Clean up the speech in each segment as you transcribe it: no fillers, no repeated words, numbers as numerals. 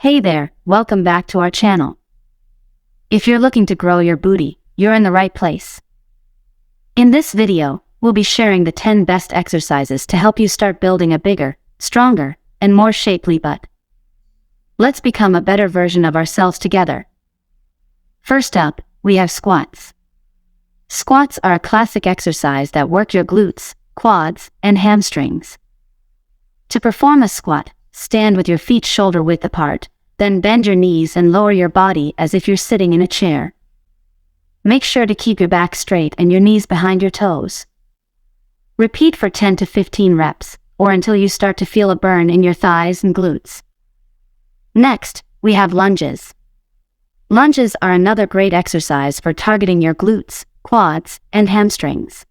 Hey there, welcome back to our channel. If you're looking to grow your booty, you're in the right place. In this video, we'll be sharing the 10 best exercises to help you start building a bigger, stronger, and more shapely butt. Let's become a better version of ourselves together. First up, we have squats. Squats are a classic exercise that work your glutes, quads, and hamstrings. To perform a squat, stand with your feet shoulder width apart, then bend your knees and lower your body as if you're sitting in a chair. Make sure to keep your back straight and your knees behind your toes. Repeat for 10 to 15 reps, or until you start to feel a burn in your thighs and glutes. Next, we have lunges. Lunges are another great exercise for targeting your glutes, quads, and hamstrings.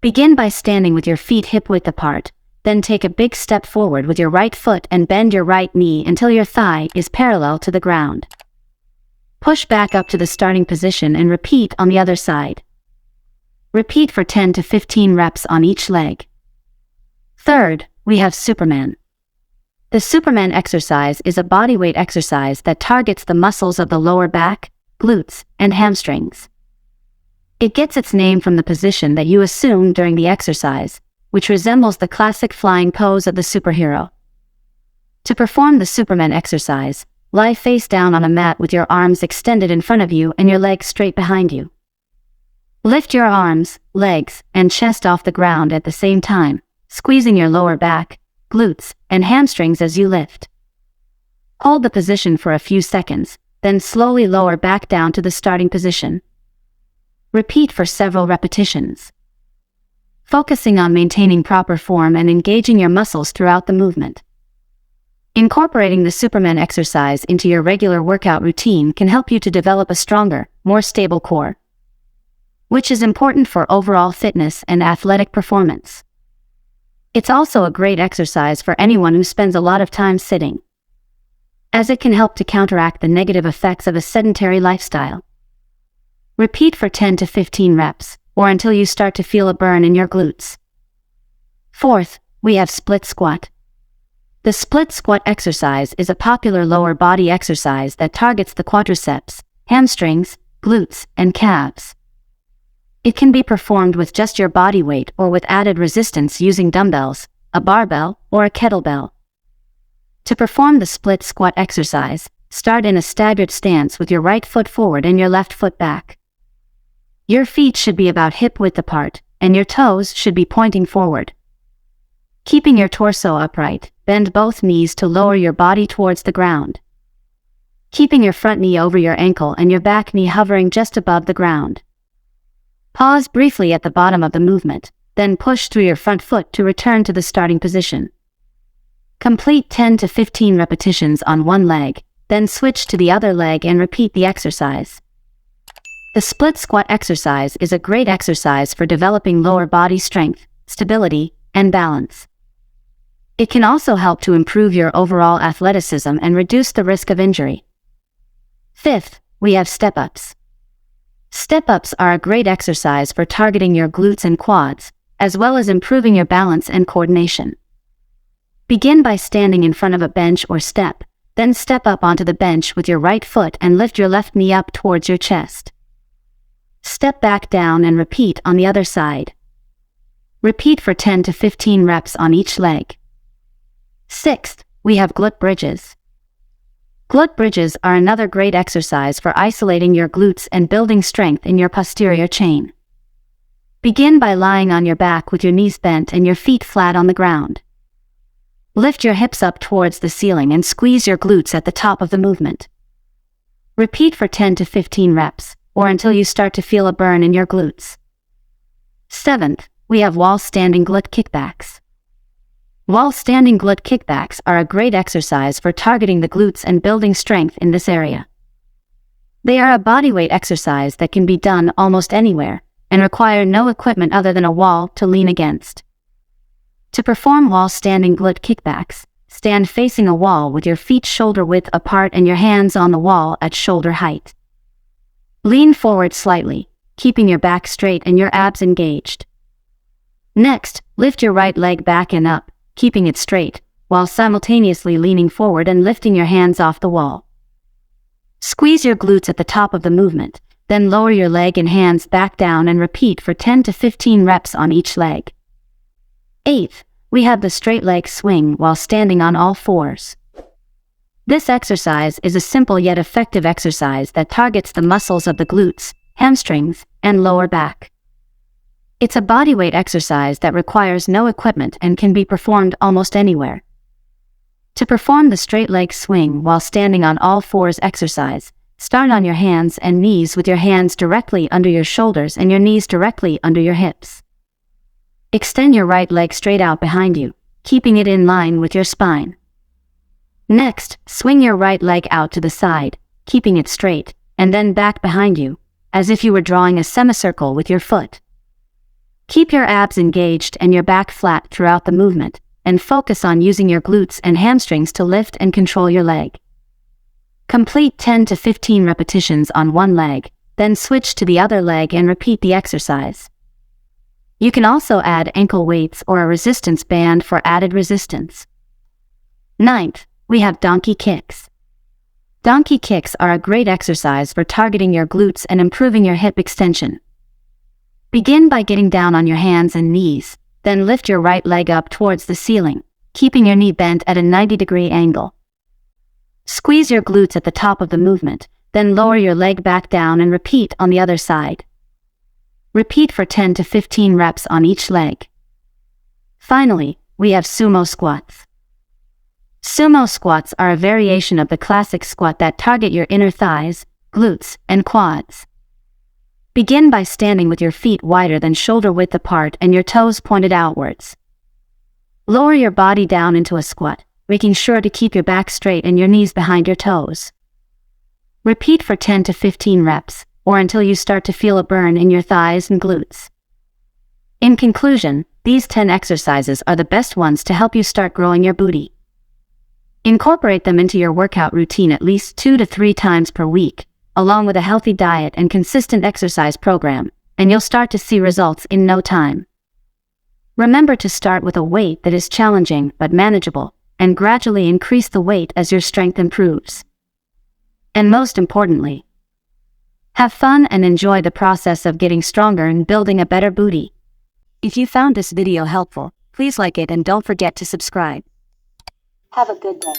Begin by standing with your feet hip-width apart, then take a big step forward with your right foot and bend your right knee until your thigh is parallel to the ground. Push back up to the starting position and repeat on the other side. Repeat for 10 to 15 reps on each leg. Third, we have Superman. The Superman exercise is a bodyweight exercise that targets the muscles of the lower back, glutes, and hamstrings. It gets its name from the position that you assume during the exercise, which resembles the classic flying pose of the superhero. To perform the Superman exercise, lie face down on a mat with your arms extended in front of you and your legs straight behind you. Lift your arms, legs, and chest off the ground at the same time, squeezing your lower back, glutes, and hamstrings as you lift. Hold the position for a few seconds, then slowly lower back down to the starting position. Repeat for several repetitions, focusing on maintaining proper form and engaging your muscles throughout the movement. Incorporating the Superman exercise into your regular workout routine can help you to develop a stronger, more stable core, which is important for overall fitness and athletic performance. It's also a great exercise for anyone who spends a lot of time sitting, as it can help to counteract the negative effects of a sedentary lifestyle. Repeat for 10 to 15 reps, or until you start to feel a burn in your glutes. Fourth, we have split squat. The split squat exercise is a popular lower body exercise that targets the quadriceps, hamstrings, glutes, and calves. It can be performed with just your body weight or with added resistance using dumbbells, a barbell, or a kettlebell. To perform the split squat exercise, start in a staggered stance with your right foot forward and your left foot back. Your feet should be about hip-width apart, and your toes should be pointing forward. Keeping your torso upright, bend both knees to lower your body towards the ground. Keeping your front knee over your ankle and your back knee hovering just above the ground. Pause briefly at the bottom of the movement, then push through your front foot to return to the starting position. Complete 10 to 15 repetitions on one leg, then switch to the other leg and repeat the exercise. The split squat exercise is a great exercise for developing lower body strength, stability, and balance. It can also help to improve your overall athleticism and reduce the risk of injury. Fifth, we have step-ups. Step-ups are a great exercise for targeting your glutes and quads, as well as improving your balance and coordination. Begin by standing in front of a bench or step, then step up onto the bench with your right foot and lift your left knee up towards your chest. Step back down and repeat on the other side. Repeat for 10 to 15 reps on each leg. Sixth, we have glute bridges. Glute bridges are another great exercise for isolating your glutes and building strength in your posterior chain. Begin by lying on your back with your knees bent and your feet flat on the ground. Lift your hips up towards the ceiling and squeeze your glutes at the top of the movement. Repeat for 10 to 15 reps, or until you start to feel a burn in your glutes. Seventh, we have wall standing glute kickbacks. Wall standing glute kickbacks are a great exercise for targeting the glutes and building strength in this area. They are a bodyweight exercise that can be done almost anywhere, and require no equipment other than a wall to lean against. To perform wall standing glute kickbacks, stand facing a wall with your feet shoulder width apart and your hands on the wall at shoulder height. Lean forward slightly, keeping your back straight and your abs engaged. Next, lift your right leg back and up, keeping it straight, while simultaneously leaning forward and lifting your hands off the wall. Squeeze your glutes at the top of the movement, then lower your leg and hands back down and repeat for 10 to 15 reps on each leg. 8th, we have the straight leg swing while standing on all fours. This exercise is a simple yet effective exercise that targets the muscles of the glutes, hamstrings, and lower back. It's a bodyweight exercise that requires no equipment and can be performed almost anywhere. To perform the straight leg swing while standing on all fours exercise, start on your hands and knees with your hands directly under your shoulders and your knees directly under your hips. Extend your right leg straight out behind you, keeping it in line with your spine. Next, swing your right leg out to the side, keeping it straight, and then back behind you, as if you were drawing a semicircle with your foot. Keep your abs engaged and your back flat throughout the movement, and focus on using your glutes and hamstrings to lift and control your leg. Complete 10 to 15 repetitions on one leg, then switch to the other leg and repeat the exercise. You can also add ankle weights or a resistance band for added resistance. 9th, we have donkey kicks. Donkey kicks are a great exercise for targeting your glutes and improving your hip extension. Begin by getting down on your hands and knees, then lift your right leg up towards the ceiling, keeping your knee bent at a 90-degree angle. Squeeze your glutes at the top of the movement, then lower your leg back down and repeat on the other side. Repeat for 10 to 15 reps on each leg. Finally, we have sumo squats. Sumo squats are a variation of the classic squat that target your inner thighs, glutes, and quads. Begin by standing with your feet wider than shoulder width apart and your toes pointed outwards. Lower your body down into a squat, making sure to keep your back straight and your knees behind your toes. Repeat for 10 to 15 reps, or until you start to feel a burn in your thighs and glutes. In conclusion, these 10 exercises are the best ones to help you start growing your booty. Incorporate them into your workout routine at least 2 to 3 times per week, along with a healthy diet and consistent exercise program, and you'll start to see results in no time. Remember to start with a weight that is challenging but manageable, and gradually increase the weight as your strength improves. And most importantly, have fun and enjoy the process of getting stronger and building a better booty. If you found this video helpful, please like it and don't forget to subscribe. Have a good day.